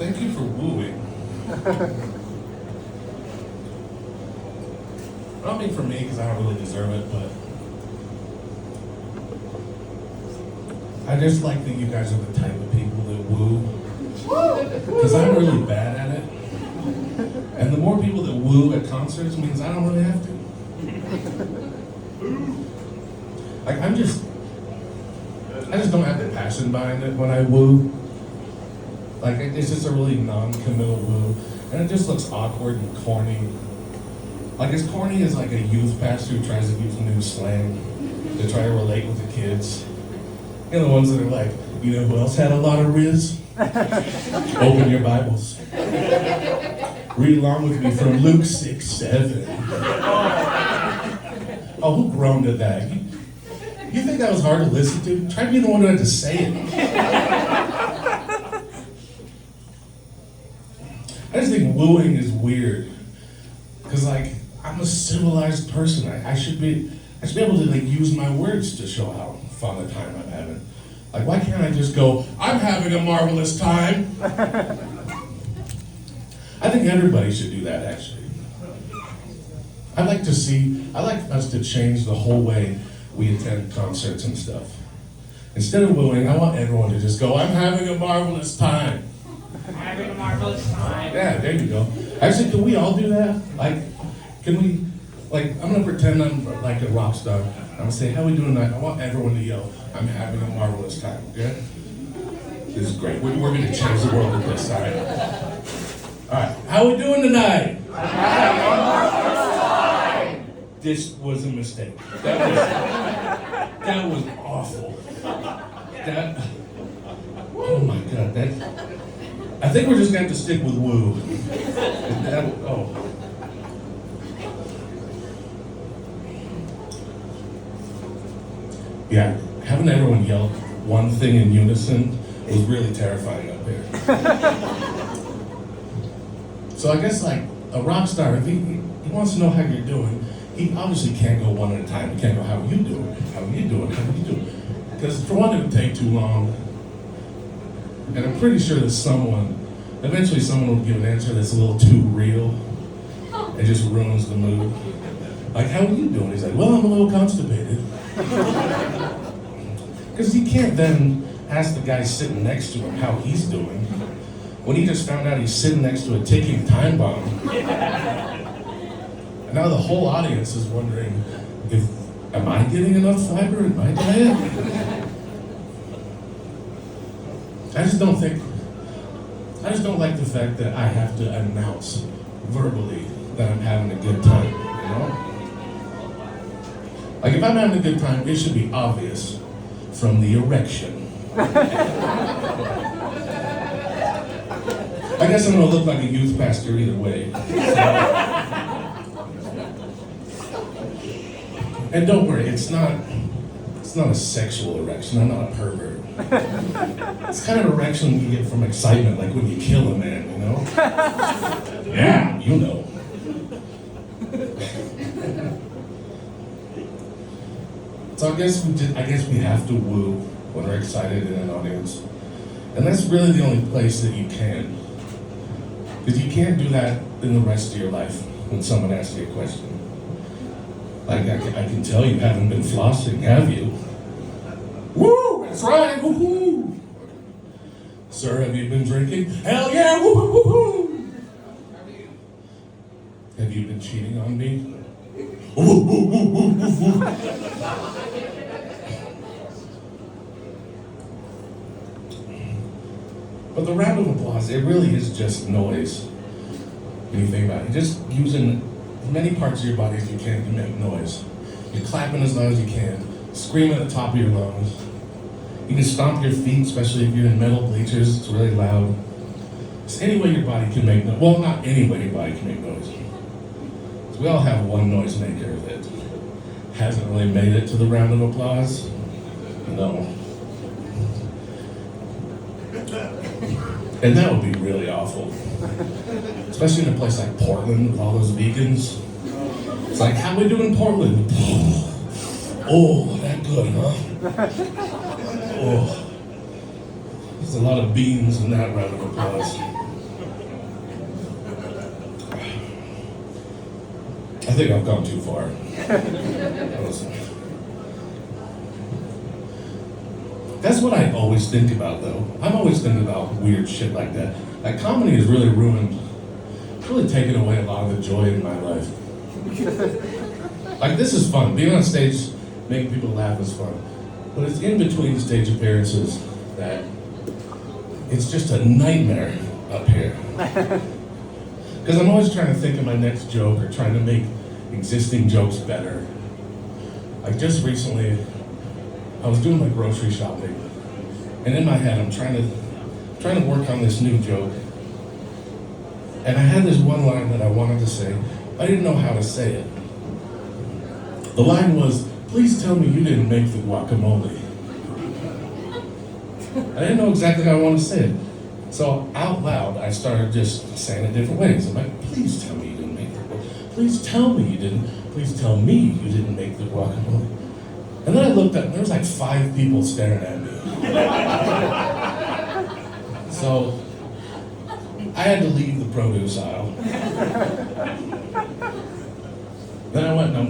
Thank you for wooing. I don't mean for me because I don't really deserve it, but I just like that you guys are the type of people that woo. Because I'm really bad at it. And the more people that woo at concerts means I don't really have to. Like I just don't have the passion behind it when I woo. Like it's just a really non-committal woo. And it just looks awkward and corny. Like as corny as like a youth pastor who tries to use new slang to try to relate with the kids. You know, the ones that are like, you know who else had a lot of riz? Open your Bibles. Read along with me from Luke 6:7. Oh, who groaned at that? You think that was hard to listen to? Try to be the one who had to say it. I just think wooing is weird. Because like, I'm a civilized person. I should be able to like use my words to show how fun a time I'm having. Like, why can't I just go, I'm having a marvelous time? I think everybody should do that, actually. I like us to change the whole way we attend concerts and stuff. Instead of wooing, I want everyone to just go, I'm having a marvelous time. I'm having a marvelous time. Yeah, there you go. Actually, can we all do that? Like, can we, like, I'm gonna pretend I'm like a rock star. I'm gonna say, how we doing tonight? I want everyone to yell, I'm having a marvelous time, okay? This is great. We're gonna change the world with this, all right? All right, how we doing tonight? I'm having a marvelous time. This was a mistake. That was awful. Oh my God, I think we're just gonna have to stick with woo. Yeah, having everyone yell one thing in unison was really terrifying up here. So I guess like a rock star, if he wants to know how you're doing, he obviously can't go one at a time. He can't go, how are you doing? How are you doing? How are you doing? Because for one, it would take too long. And I'm pretty sure that eventually someone will give an answer that's a little too real. It just ruins the mood. Like, how are you doing? He's like, well, I'm a little constipated. Because you can't then ask the guy sitting next to him how he's doing when he just found out he's sitting next to a ticking time bomb. And now the whole audience is wondering, am I getting enough fiber in my diet? I just don't like the fact that I have to announce verbally that I'm having a good time, you know? Like if I'm having a good time, it should be obvious from the erection. I guess I'm gonna look like a youth pastor either way. And don't worry, it's not a sexual erection. I'm not a pervert. It's kind of erection you get from excitement, like when you kill a man, you know? Yeah, you know. So I guess we have to woo when we're excited in an audience. And that's really the only place that you can. Because you can't do that in the rest of your life when someone asks you a question. Like, I can tell you haven't been flossing, have you? Woo! That's right! Woohoo! Sir, have you been drinking? Hell yeah! Woohoo! Have you been cheating on me? But the round of applause, it really is just noise. When you think about it, just using as many parts of your body as you can to make noise. You're clapping as loud as you can, screaming at the top of your lungs. You can stomp your feet, especially if you're in metal bleachers, it's really loud. It's any way your body can make noise. Well, not any way your body can make noise. So we all have one noisemaker that hasn't really made it to the round of applause. No. And that would be really awful. Especially in a place like Portland with all those vegans. It's like, how we doing in Portland? Oh, that good, huh? Oh. There's a lot of beans in that round of applause. I think I've gone too far. That's what I always think about, though. I'm always thinking about weird shit like that. Like, comedy has really really taken away a lot of the joy in my life. Like, this is fun. Being on stage, making people laugh is fun. But it's in between the stage appearances that it's just a nightmare up here. Because I'm always trying to think of my next joke or trying to make existing jokes better. Like, just recently, I was doing my grocery shopping, and in my head, I'm trying to work on this new joke. And I had this one line that I wanted to say. I didn't know how to say it. The line was, "Please tell me you didn't make the guacamole." I didn't know exactly how I wanted to say it. So out loud, I started just saying it different ways. I'm like, "Please tell me you didn't make the guacamole. Please tell me you didn't. Please tell me you didn't make the guacamole." And then I looked up, and there was like 5 people staring at me. So I had to leave the produce aisle. Then I went and I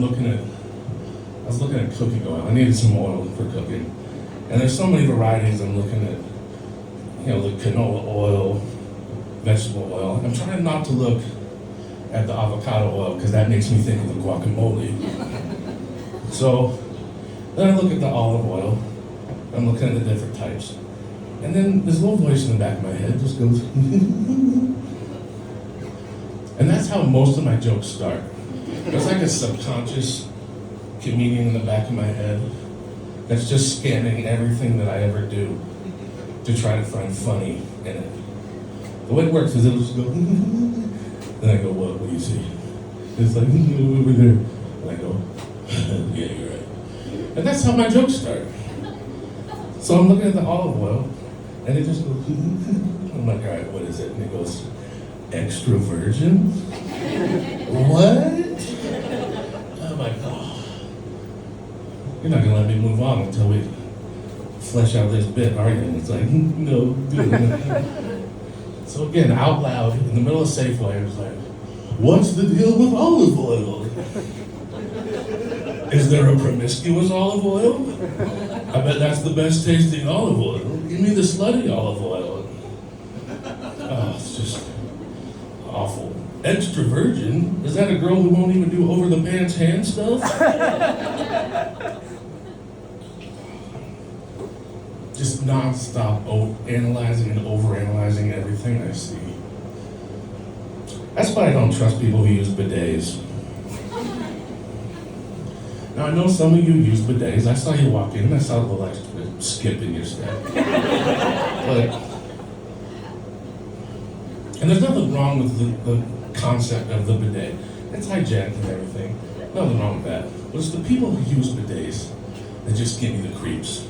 was looking at cooking oil. I needed some oil for cooking. And there's so many varieties. I'm looking at, the canola oil, vegetable oil. I'm trying not to look at the avocado oil because that makes me think of the guacamole. So then I look at the olive oil. I'm looking at the different types. And then this little voice in the back of my head just goes, and that's how most of my jokes start. There's like a subconscious comedian in the back of my head that's just scanning everything that I ever do to try to find funny in it. The way it works is it'll just go, then I go, what do you see? It's like, over there. And I go, yeah, you're right. And that's how my jokes start. So I'm looking at the olive oil, and it just goes, I'm like, all right, what is it? And it goes, extra virgin? What? I'm like, oh, you're not gonna let me move on until we flesh out this bit, are you? And it's like, no, good. So again, out loud, in the middle of Safeway, I was like, what's the deal with olive oil? Is there a promiscuous olive oil? I bet that's the best tasting olive oil. Give me the slutty olive oil. Oh, it's just awful. Extra virgin? Is that a girl who won't even do over the pants hand stuff? Just non-stop analyzing and overanalyzing everything I see. That's why I don't trust people who use bidets. Now, I know some of you use bidets. I saw you walk in and I saw a little extra skip in your step. And there's nothing wrong with the concept of the bidet. It's hygienic and everything. Nothing wrong with that. But it's the people who use bidets that just give me the creeps.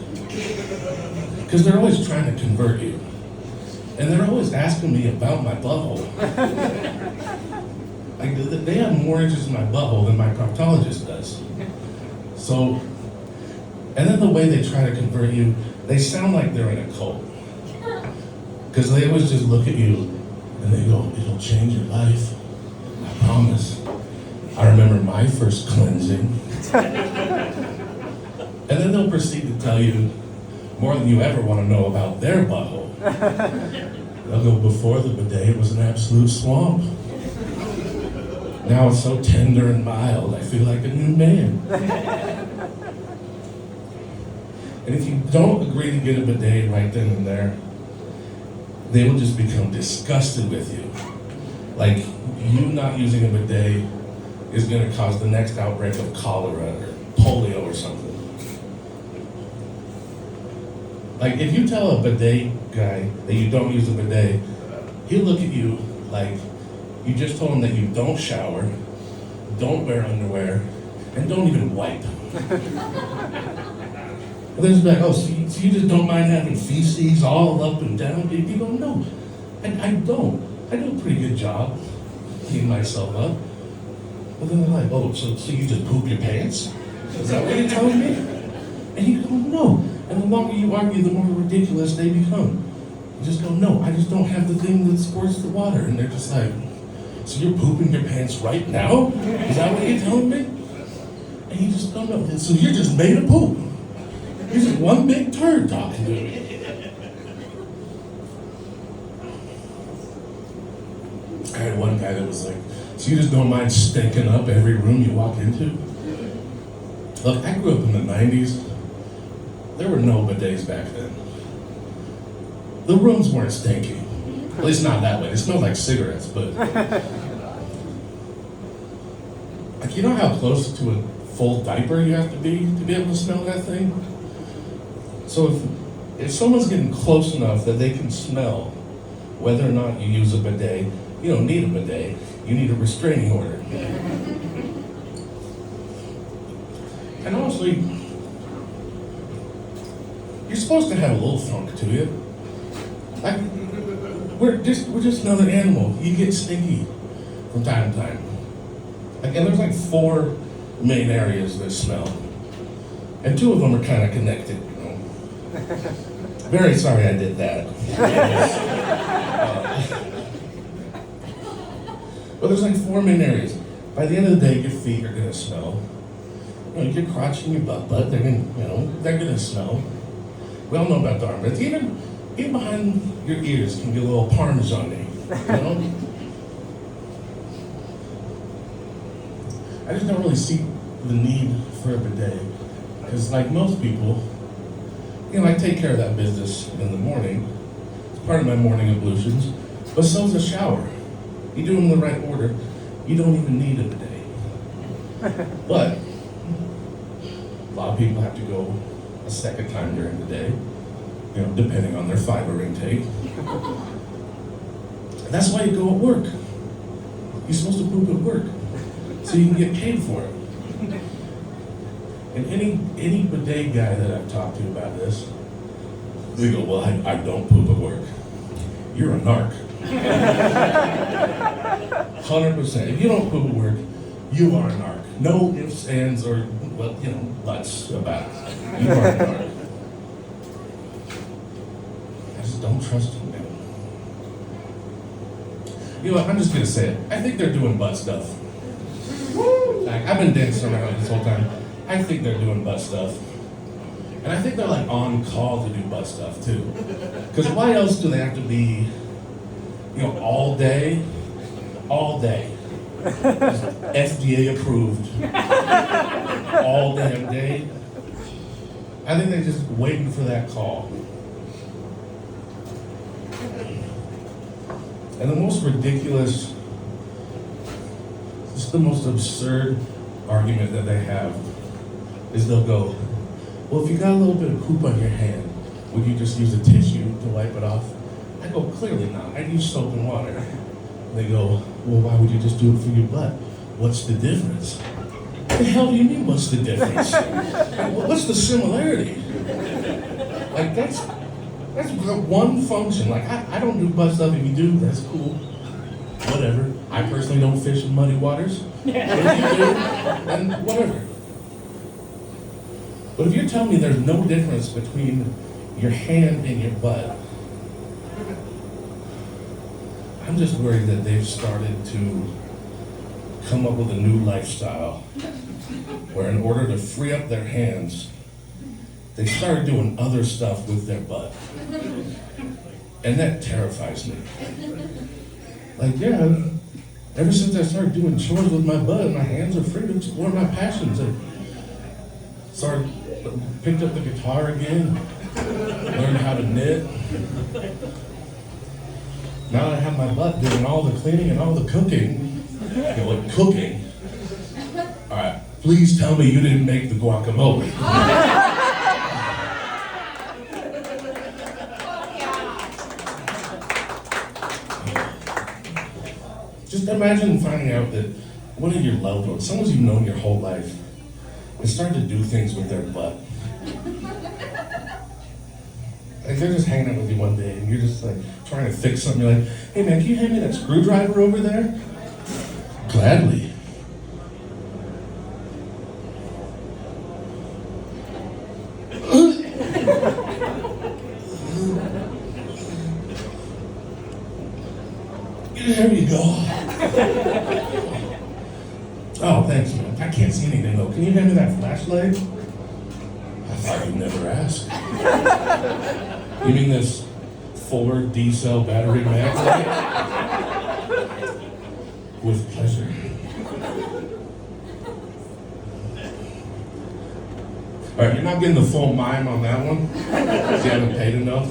Because they're always trying to convert you. And they're always asking me about my butthole. Like, they have more interest in my butthole than my proctologist does. So, and then the way they try to convert you, they sound like they're in a cult. Because they always just look at you and they go, it'll change your life. I promise. I remember my first cleansing. And then they'll proceed to tell you more than you ever want to know about their butthole. They'll go, before the bidet, it was an absolute swamp. Now it's so tender and mild, I feel like a new man. And if you don't agree to get a bidet right then and there, they will just become disgusted with you. Like, you not using a bidet is going to cause the next outbreak of cholera or polio or something. Like, if you tell a bidet guy that you don't use a bidet, he'll look at you like you just told him that you don't shower, don't wear underwear, and don't even wipe. And then it's like, oh, so you just don't mind having feces all up and down? You go, no, I don't. I do a pretty good job cleaning myself up. But then they're like, oh, so you just poop your pants? Is that what you're telling me? And you go, no. And the longer you argue, the more ridiculous they become. You just go, no, I just don't have the thing that squirts the water. And they're just like, So you're pooping your pants right now? Is that what you're telling me? And you just don't know. So you're just made of poop. You're just one big turd talking to me. I had one guy that was like, so you just don't mind stinking up every room you walk into? Look, I grew up in the 90s. There were no bidets back then. The rooms weren't stinky. At least not that way. They smelled like cigarettes, but... Like, you know how close to a full diaper you have to be able to smell that thing? So if someone's getting close enough that they can smell whether or not you use a bidet, you don't need a bidet, you need a restraining order. And honestly, you're supposed to have a little funk to you. Like, we're just another animal. You get stinky from time to time. Like, and there's like 4 main areas that smell. And 2 of them are kind of connected, you know. Very sorry I did that. But there's like 4 main areas. By the end of the day, your feet are gonna smell. You know, your crotch and your butt, they're gonna smell. We all know about the armpits. Even behind your ears can get a little parmesan-y, you know? I just don't really see the need for a bidet. Because like most people, you know, I take care of that business in the morning. It's part of my morning ablutions. But so's a shower. You do them in the right order, you don't even need a bidet. But a lot of people have to go a second time during the day, you know, depending on their fiber intake. And that's why you go at work. You're supposed to poop at work, so you can get paid for it. And any bidet guy that I've talked to about this, they go, well, I don't poop at work. You're a narc. 100%. If you don't poop at work, you are a narc. No ifs, ands, or, well, you know, buts about it. You are a narc. I just don't trust them, man. You know what, I'm just gonna say it. I think they're doing butt stuff. Like, I've been dancing around this whole time. I think they're doing butt stuff. And I think they're like on call to do butt stuff too. Because why else do they have to be, you know, all day? Just FDA approved. All damn day. I think they're just waiting for that call. And the most ridiculous, just the most absurd argument that they have is they'll go, well, if you got a little bit of poop on your hand, would you just use a tissue to wipe it off? I go, clearly not. I'd use soap and water. They go, well, why would you just do it for your butt? What's the difference? What the hell do you mean, what's the difference? What's the similarity? Like, that's one function. Like, I don't do butt stuff. If you do, that's cool. Whatever. I personally don't fish in muddy waters. But if you do, then whatever. But if you're telling me there's no difference between your hand and your butt, I'm just worried that they've started to come up with a new lifestyle where in order to free up their hands, they started doing other stuff with their butt. And that terrifies me. Like, yeah, ever since I started doing chores with my butt, my hands are free to explore my passions. I picked up the guitar again, learned how to knit. Now that I have my butt doing all the cleaning and all the cooking, cooking. All right, please tell me you didn't make the guacamole. Just imagine finding out that one of your loved ones, someone you've known your whole life, is starting to do things with their butt. Like, they're just hanging out with you one day and you're just like trying to fix something. You're like, hey man, can you hand me that screwdriver over there? Gladly. There you go. Oh, thanks, man. I can't see anything though. Can you hand me that flashlight? I thought you'd never ask. You mean this Fuller D-cell battery mag light? With pleasure. All right, you're not getting the full mime on that one, because you haven't paid enough.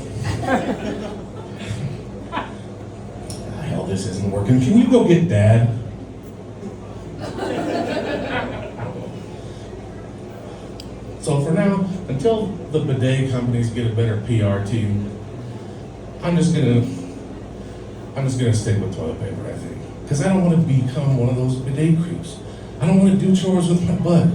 Hell, this isn't working. Can you go get Dad? So for now, until the bidet companies get a better PR team, I'm just gonna stick with toilet paper, I think. Because I don't want to become one of those bidet creeps. I don't want to do chores with my butt.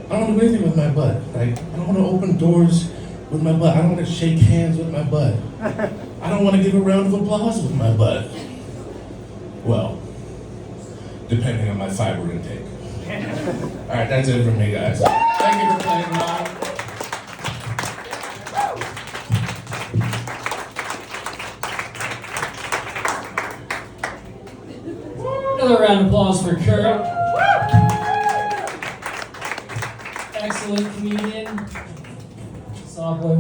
I don't want to do anything with my butt. Right? I don't want to open doors with my butt. I don't want to shake hands with my butt. I don't want to give a round of applause with my butt. Well, depending on my fiber intake. All right, that's it from me, guys. Thank you for playing along. Another round of applause for Kurt. Excellent comedian. Soft boy